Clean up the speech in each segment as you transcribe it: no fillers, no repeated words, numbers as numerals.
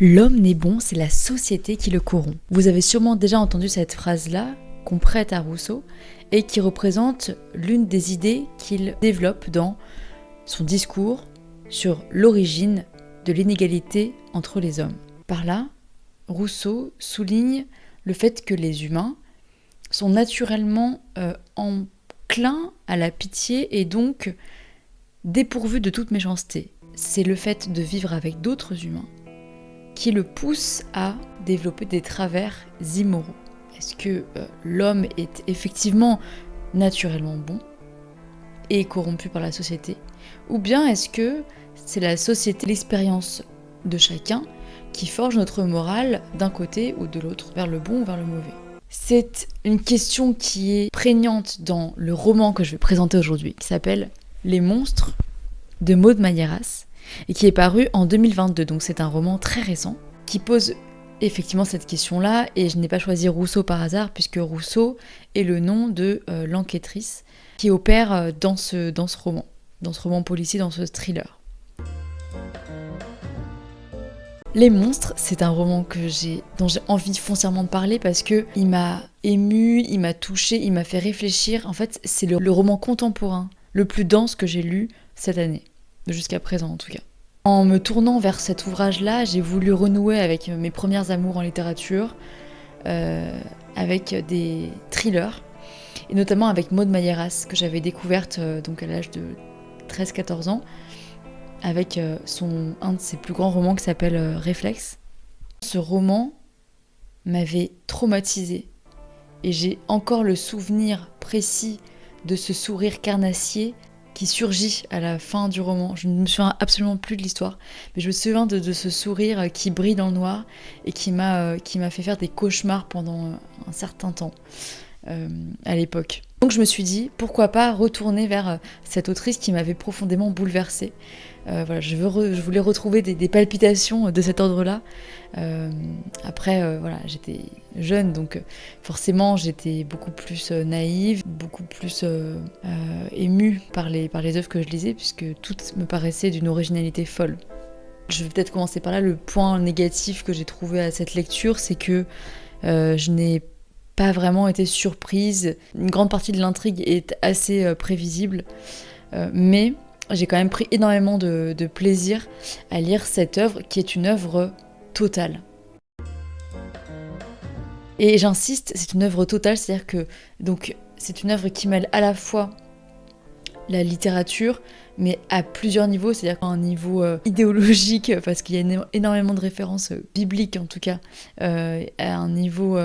L'homme n'est bon, c'est la société qui le corrompt. Vous avez sûrement déjà entendu cette phrase-là, qu'on prête à Rousseau, et qui représente l'une des idées qu'il développe dans son discours sur l'origine de l'inégalité entre les hommes. Par là, Rousseau souligne le fait que les humains sont naturellement enclins à la pitié et donc dépourvus de toute méchanceté. C'est le fait de vivre avec d'autres humains qui le pousse à développer des travers immoraux. Est-ce que l'homme est effectivement naturellement bon et corrompu par la société, ou bien est-ce que c'est la société, l'expérience de chacun qui forge notre morale d'un côté ou de l'autre, vers le bon ou vers le mauvais? C'est une question qui est prégnante dans le roman que je vais présenter aujourd'hui, qui s'appelle Les monstres de Maud Mayeras, et qui est paru en 2022, donc c'est un roman très récent, qui pose effectivement cette question-là, et je n'ai pas choisi Rousseau par hasard, puisque Rousseau est le nom de l'enquêtrice qui opère dans ce roman policier, dans ce thriller. Les monstres, c'est un roman dont j'ai envie foncièrement de parler parce que il m'a ému, il m'a touché, il m'a fait réfléchir. En fait, c'est le roman contemporain le plus dense que j'ai lu cette année, jusqu'à présent en tout cas. En me tournant vers cet ouvrage-là, j'ai voulu renouer avec mes premières amours en littérature, avec des thrillers, et notamment avec Maud Mayeras, que j'avais découverte donc à l'âge de 13-14 ans, avec un de ses plus grands romans qui s'appelle Réflexe. Ce roman m'avait traumatisée, et j'ai encore le souvenir précis de ce sourire carnassier qui surgit à la fin du roman. Je ne me souviens absolument plus de l'histoire, mais je me souviens de ce sourire qui brille dans le noir et qui m'a fait faire des cauchemars pendant un certain temps à l'époque. Donc je me suis dit, pourquoi pas retourner vers cette autrice qui m'avait profondément bouleversée. Voilà, je voulais retrouver des palpitations de cet ordre-là. Après, voilà, j'étais jeune, donc forcément j'étais beaucoup plus naïve, beaucoup plus émue par les œuvres que je lisais, puisque toutes me paraissaient d'une originalité folle. Je vais peut-être commencer par là. Le point négatif que j'ai trouvé à cette lecture, c'est que je n'ai pas vraiment été surprise. Une grande partie de l'intrigue est assez prévisible, mais j'ai quand même pris énormément de plaisir à lire cette œuvre qui est une œuvre totale. Et j'insiste, c'est une œuvre totale, c'est-à-dire que donc, c'est une œuvre qui mêle à la fois la littérature, mais à plusieurs niveaux, c'est-à-dire qu'à un niveau idéologique, parce qu'il y a énormément de références bibliques en tout cas, à un niveau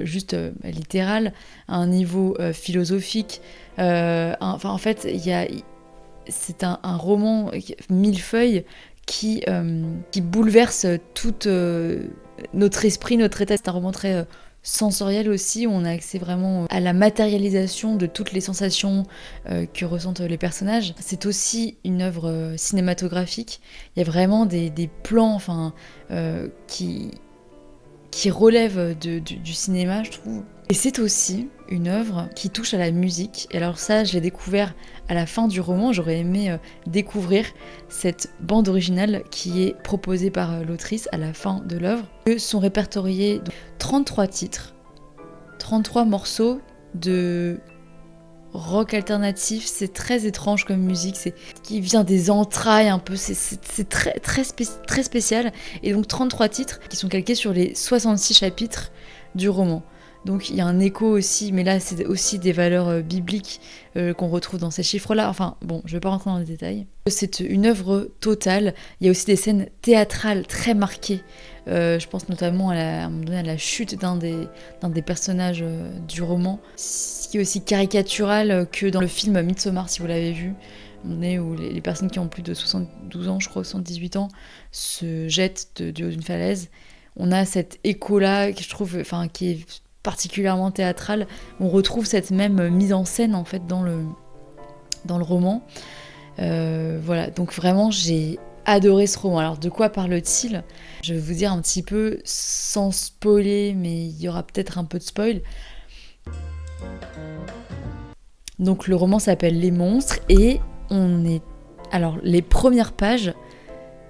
juste littéral, à un niveau philosophique. En fait, c'est un roman millefeuille qui bouleverse tout notre esprit, notre état. C'est un roman très sensoriel aussi, où on a accès vraiment à la matérialisation de toutes les sensations que ressentent les personnages. C'est aussi une œuvre cinématographique. Il y a vraiment des plans qui relèvent du cinéma, je trouve. Et c'est aussi une œuvre qui touche à la musique. Et alors ça, je l'ai découvert à la fin du roman. J'aurais aimé découvrir cette bande originale qui est proposée par l'autrice à la fin de l'œuvre. Sont répertoriés 33 titres, 33 morceaux de rock alternatif. C'est très étrange comme musique, c'est qui vient des entrailles un peu, c'est très spécial. Et donc 33 titres qui sont calqués sur les 66 chapitres du roman. Donc il y a un écho aussi, mais là c'est aussi des valeurs bibliques qu'on retrouve dans ces chiffres-là. Enfin bon, je vais pas rentrer dans les détails. C'est une œuvre totale. Il y a aussi des scènes théâtrales très marquées. Je pense notamment à un moment donné à la chute d'un des personnages du roman, ce qui est aussi caricatural que dans le film Midsommar, si vous l'avez vu. On est où les personnes qui ont plus de 72 ans, je crois 78 ans, se jettent du haut d'une falaise. On a cet écho-là que je trouve, qui est particulièrement théâtral. On retrouve cette même mise en scène en fait dans le roman. Voilà, donc vraiment j'ai adoré ce roman. Alors de quoi parle-t-il ? Je vais vous dire un petit peu sans spoiler, mais il y aura peut-être un peu de spoil. Donc le roman s'appelle Les monstres et alors les premières pages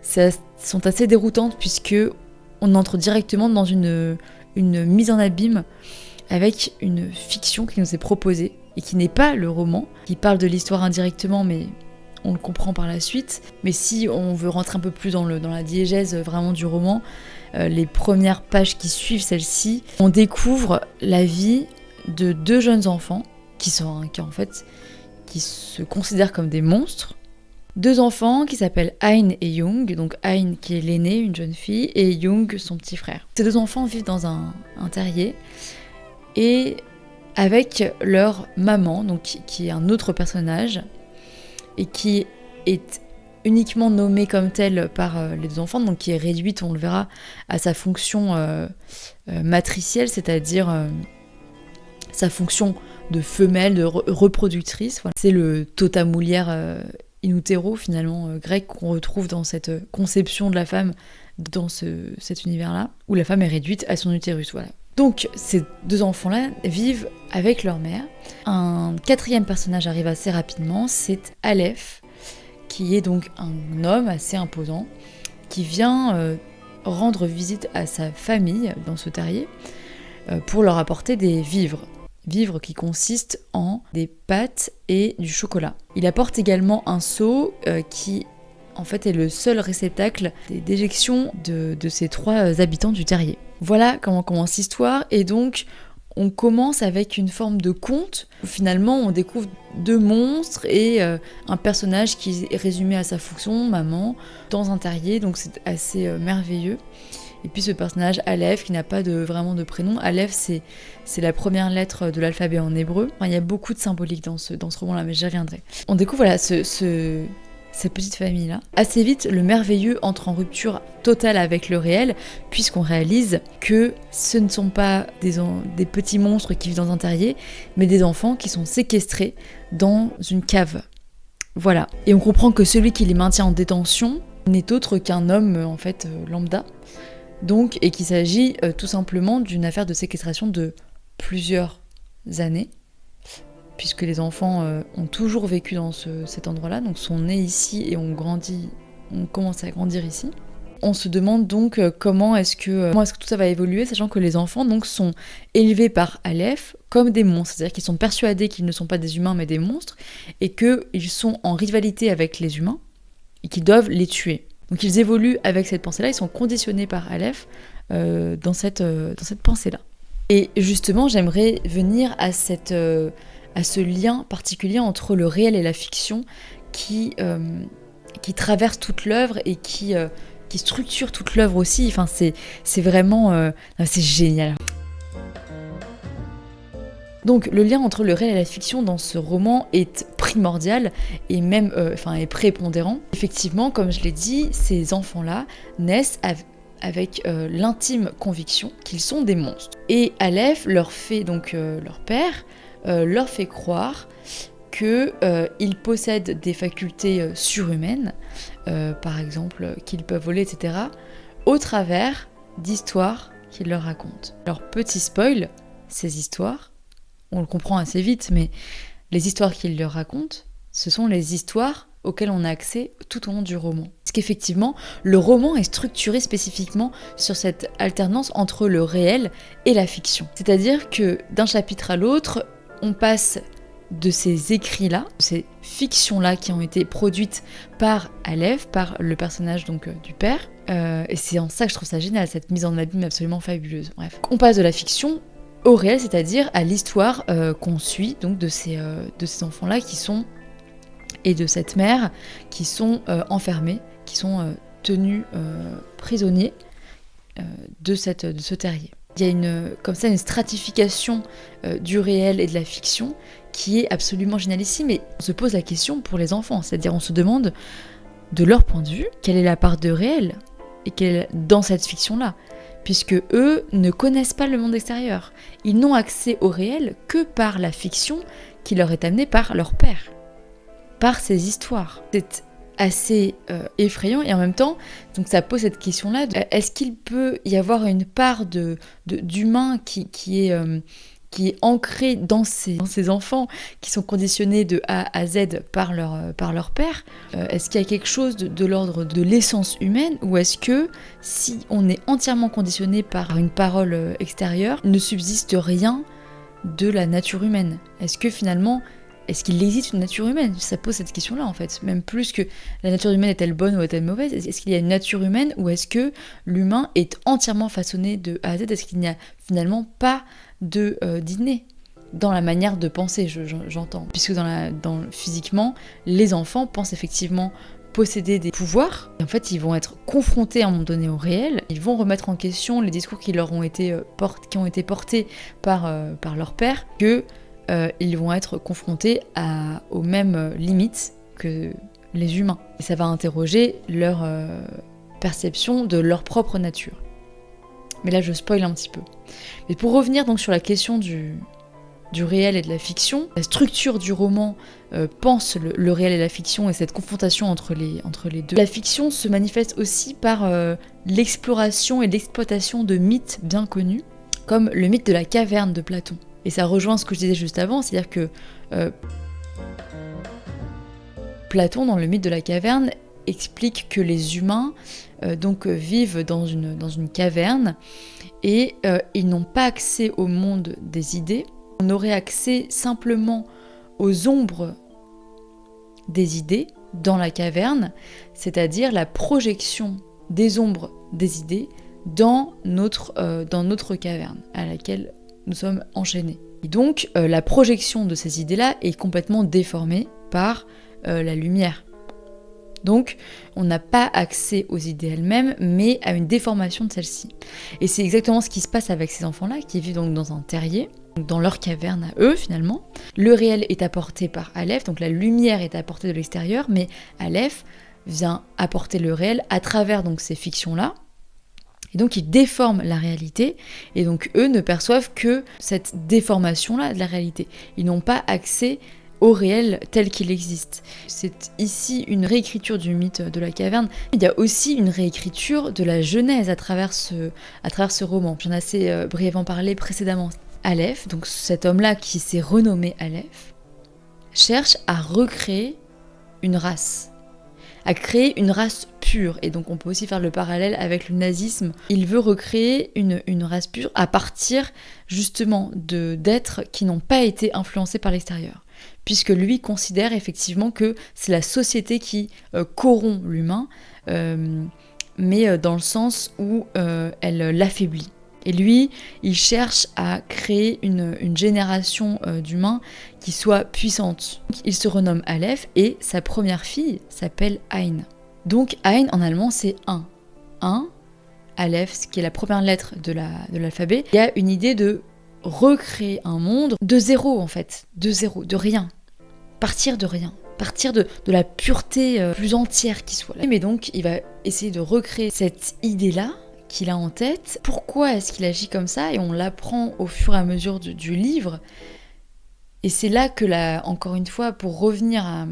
sont assez déroutantes puisque on entre directement dans une mise en abîme avec une fiction qui nous est proposée et qui n'est pas le roman, qui parle de l'histoire indirectement, mais on le comprend par la suite. Mais si on veut rentrer un peu plus dans la diégèse vraiment du roman, les premières pages qui suivent celle-ci, on découvre la vie de 2 jeunes enfants qui se considèrent comme des monstres. 2 enfants qui s'appellent Hein et Young, donc Hein qui est l'aînée, une jeune fille, et Young, son petit frère. Ces 2 enfants vivent dans un terrier, et avec leur maman, donc qui est un autre personnage, et qui est uniquement nommée comme telle par les 2 enfants, donc qui est réduite, on le verra, à sa fonction matricielle, c'est-à-dire sa fonction de femelle, de reproductrice. Voilà. C'est le totamoulière in utero, finalement, grec, qu'on retrouve dans cette conception de la femme dans cet univers-là, où la femme est réduite à son utérus. Voilà. Donc, ces 2 enfants-là vivent avec leur mère. Un 4e personnage arrive assez rapidement, c'est Aleph, qui est donc un homme assez imposant, qui vient rendre visite à sa famille dans ce terrier pour leur apporter des vivres. Vivres qui consistent en des pâtes et du chocolat. Il apporte également un seau qui en fait est le seul réceptacle d'éjection de ces 3 habitants du terrier. Voilà comment commence l'histoire, et donc on commence avec une forme de conte où finalement on découvre 2 monstres et un personnage qui est résumé à sa fonction, maman, dans un terrier, donc c'est assez merveilleux. Et puis ce personnage Aleph qui n'a pas vraiment de prénom. Aleph c'est la première lettre de l'alphabet en hébreu. Enfin, il y a beaucoup de symbolique dans ce roman-là, mais j'y reviendrai. On découvre voilà, cette petite famille-là. Assez vite, le merveilleux entre en rupture totale avec le réel, puisqu'on réalise que ce ne sont pas des petits monstres qui vivent dans un terrier, mais des enfants qui sont séquestrés dans une cave. Voilà. Et on comprend que celui qui les maintient en détention n'est autre qu'un homme, en fait, lambda. Donc, et qu'il s'agit tout simplement d'une affaire de séquestration de plusieurs années, puisque les enfants ont toujours vécu dans cet endroit-là, donc sont nés ici et on commence à grandir ici. On se demande donc comment est-ce que tout ça va évoluer, sachant que les enfants donc sont élevés par Aleph comme des monstres, c'est-à-dire qu'ils sont persuadés qu'ils ne sont pas des humains mais des monstres, et qu'ils sont en rivalité avec les humains, et qu'ils doivent les tuer. Donc ils évoluent avec cette pensée-là, ils sont conditionnés par Aleph dans cette pensée-là. Et justement, j'aimerais venir à ce lien particulier entre le réel et la fiction qui traverse toute l'œuvre et qui structure toute l'œuvre aussi. Enfin, c'est vraiment... c'est génial. Donc le lien entre le réel et la fiction dans ce roman est primordial et même est prépondérant. Effectivement, comme je l'ai dit, ces enfants-là naissent avec l'intime conviction qu'ils sont des monstres. Et Aleph leur fait, donc leur père, leur fait croire qu'ils possèdent des facultés surhumaines, par exemple qu'ils peuvent voler, etc., au travers d'histoires qu'il leur raconte. Alors petit spoil, ces histoires, on le comprend assez vite, mais les histoires qu'il leur raconte, ce sont les histoires auxquelles on a accès tout au long du roman. Parce qu'effectivement, le roman est structuré spécifiquement sur cette alternance entre le réel et la fiction. C'est-à-dire que d'un chapitre à l'autre, on passe de ces écrits-là, de ces fictions-là qui ont été produites par Aleph, par le personnage donc du père, et c'est en ça que je trouve ça génial, cette mise en abîme absolument fabuleuse. Bref, on passe de la fiction au réel, c'est-à-dire à l'histoire qu'on suit donc de ces enfants-là qui sont, et de cette mère qui sont enfermés, qui sont tenus prisonniers de ce terrier. Il y a une stratification du réel et de la fiction qui est absolument génialissime, et on se pose la question pour les enfants, c'est-à-dire on se demande de leur point de vue quelle est la part de réel et dans cette fiction-là, puisque eux ne connaissent pas le monde extérieur. Ils n'ont accès au réel que par la fiction qui leur est amenée par leur père, par ces histoires. C'est assez effrayant, et en même temps, donc ça pose cette question-là, est-ce qu'il peut y avoir une part d'humain qui qui est ancré dans ces enfants qui sont conditionnés de A à Z par leur père? Est-ce qu'il y a quelque chose de l'ordre de l'essence humaine, ou est-ce que si on est entièrement conditionné par une parole extérieure, il ne subsiste rien de la nature humaine? Est-ce que finalement, est-ce qu'il existe une nature humaine? Ça pose cette question-là en fait, même plus que la nature humaine est-elle bonne ou est-elle mauvaise? Est-ce qu'il y a une nature humaine, ou est-ce que l'humain est entièrement façonné de A à Z? Est-ce qu'il n'y a finalement pas d'inné dans la manière de penser, j'entends, puisque physiquement, les enfants pensent effectivement posséder des pouvoirs, et en fait ils vont être confrontés à un moment donné au réel, ils vont remettre en question les discours qui leur ont été portés par leur père, que ils vont être confrontés aux mêmes limites que les humains. Et ça va interroger leur perception de leur propre nature. Mais là, je spoil un petit peu. Mais pour revenir donc sur la question du réel et de la fiction, la structure du roman pense le réel et la fiction, et cette confrontation entre les deux. La fiction se manifeste aussi par l'exploration et l'exploitation de mythes bien connus, comme le mythe de la caverne de Platon. Et ça rejoint ce que je disais juste avant, c'est-à-dire que Platon, dans le mythe de la caverne, explique que les humains vivent dans une caverne, et ils n'ont pas accès au monde des idées. On aurait accès simplement aux ombres des idées dans la caverne, c'est-à-dire la projection des ombres des idées dans notre caverne à laquelle nous sommes enchaînés. Et donc la projection de ces idées-là est complètement déformée par la lumière. Donc, on n'a pas accès aux idées elles-mêmes, mais à une déformation de celles-ci. Et c'est exactement ce qui se passe avec ces enfants-là, qui vivent donc dans un terrier, dans leur caverne à eux, finalement. Le réel est apporté par Aleph, donc la lumière est apportée de l'extérieur, mais Aleph vient apporter le réel à travers donc ces fictions-là. Et donc, ils déforment la réalité, et donc eux ne perçoivent que cette déformation-là de la réalité. Ils n'ont pas accès au réel tel qu'il existe. C'est ici une réécriture du mythe de la caverne. Il y a aussi une réécriture de la Genèse à travers ce roman. J'en ai assez brièvement parlé précédemment. Aleph, donc cet homme-là qui s'est renommé Aleph, cherche à recréer une race, à créer une race pure. Et donc on peut aussi faire le parallèle avec le nazisme. Il veut recréer une race pure à partir justement d'êtres qui n'ont pas été influencés par l'extérieur, puisque lui considère effectivement que c'est la société qui corrompt l'humain, mais dans le sens où elle l'affaiblit. Et lui, il cherche à créer une génération d'humains qui soit puissante. Il se renomme Aleph, et sa première fille s'appelle Ain. Donc Ain en allemand c'est un. Aleph, ce qui est la première lettre de l'alphabet. Il y a une idée de recréer un monde de zéro en fait, de rien. Partir de rien, partir de la pureté plus entière qui soit là. Mais donc il va essayer de recréer cette idée-là qu'il a en tête. Pourquoi est-ce qu'il agit comme ça? Et on l'apprend au fur et à mesure du livre. Et c'est là que, encore une fois, pour revenir à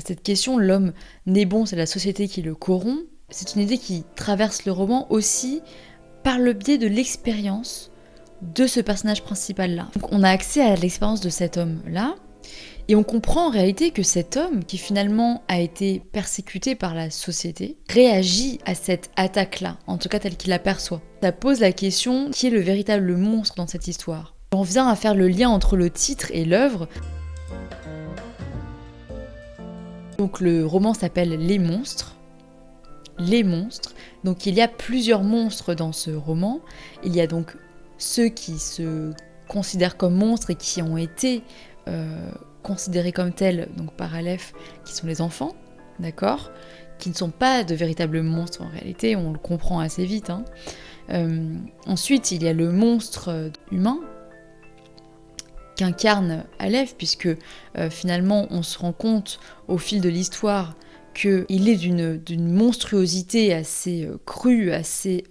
cette question, l'homme n'est bon, c'est la société qui le corrompt. C'est une idée qui traverse le roman aussi par le biais de l'expérience de ce personnage principal-là. Donc on a accès à l'expérience de cet homme-là, et on comprend en réalité que cet homme, qui finalement a été persécuté par la société, réagit à cette attaque-là, en tout cas telle qu'il la perçoit. Ça pose la question, qui est le véritable monstre dans cette histoire? On vient à faire le lien entre le titre et l'œuvre. Donc le roman s'appelle Les Monstres. Les monstres. Donc il y a plusieurs monstres dans ce roman. Il y a donc ceux qui se considèrent comme monstres et qui ont été considérés comme tels donc par Aleph, qui sont les enfants, d'accord, qui ne sont pas de véritables monstres en réalité, on le comprend assez vite. Ensuite, il y a le monstre humain qu'incarne Aleph, puisque finalement on se rend compte au fil de l'histoire qu'il est d'une monstruosité assez crue, assez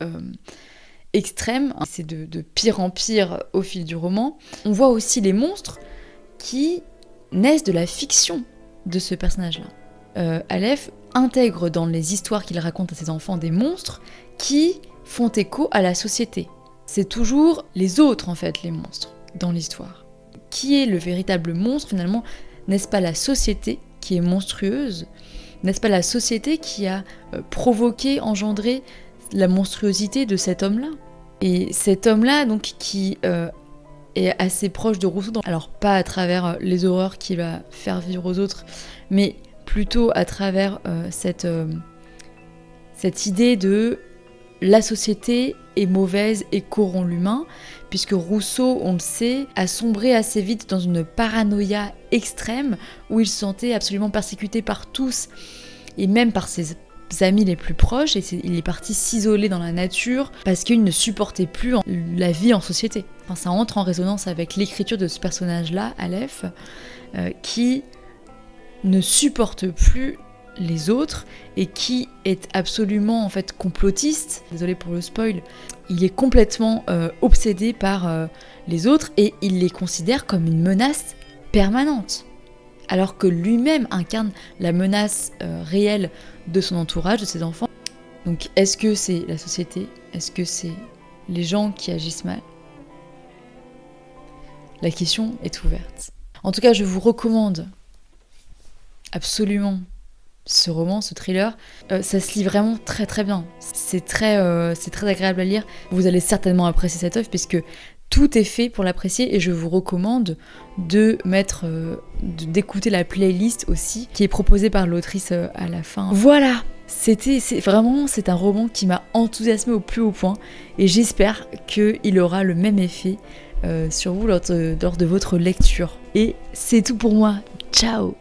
extrême. C'est de pire en pire au fil du roman. On voit aussi les monstres qui naissent de la fiction de ce personnage-là. Aleph intègre dans les histoires qu'il raconte à ses enfants des monstres qui font écho à la société. C'est toujours les autres en fait, les monstres. dans l'histoire. Qui est le véritable monstre finalement? N'est-ce pas la société qui est monstrueuse? N'est-ce pas la société qui a provoqué, engendré la monstruosité de cet homme-là? Et cet homme-là, donc, qui est assez proche de Rousseau, alors pas à travers les horreurs qu'il va faire vivre aux autres, mais plutôt à travers cette idée de la société est mauvaise et corrompt l'humain, puisque Rousseau, on le sait, a sombré assez vite dans une paranoïa extrême où il se sentait absolument persécuté par tous et même par ses amis les plus proches, et il est parti s'isoler dans la nature parce qu'il ne supportait plus la vie en société. Enfin, ça entre en résonance avec l'écriture de ce personnage-là, Aleph, qui ne supporte plus les autres et qui est absolument en fait complotiste. Désolée pour le spoil. Il est complètement obsédé par les autres et il les considère comme une menace permanente. Alors que lui-même incarne la menace réelle de son entourage, de ses enfants. Donc est-ce que c'est la société? Est-ce que c'est les gens qui agissent mal? La question est ouverte. En tout cas, je vous recommande absolument ce roman, ce thriller. Ça se lit vraiment très très bien. C'est très agréable à lire. Vous allez certainement apprécier cette œuvre puisque tout est fait pour l'apprécier et je vous recommande d'écouter la playlist aussi qui est proposée par l'autrice à la fin. Voilà, c'est un roman qui m'a enthousiasmée au plus haut point et j'espère qu'il aura le même effet sur vous lors de votre lecture. Et c'est tout pour moi. Ciao!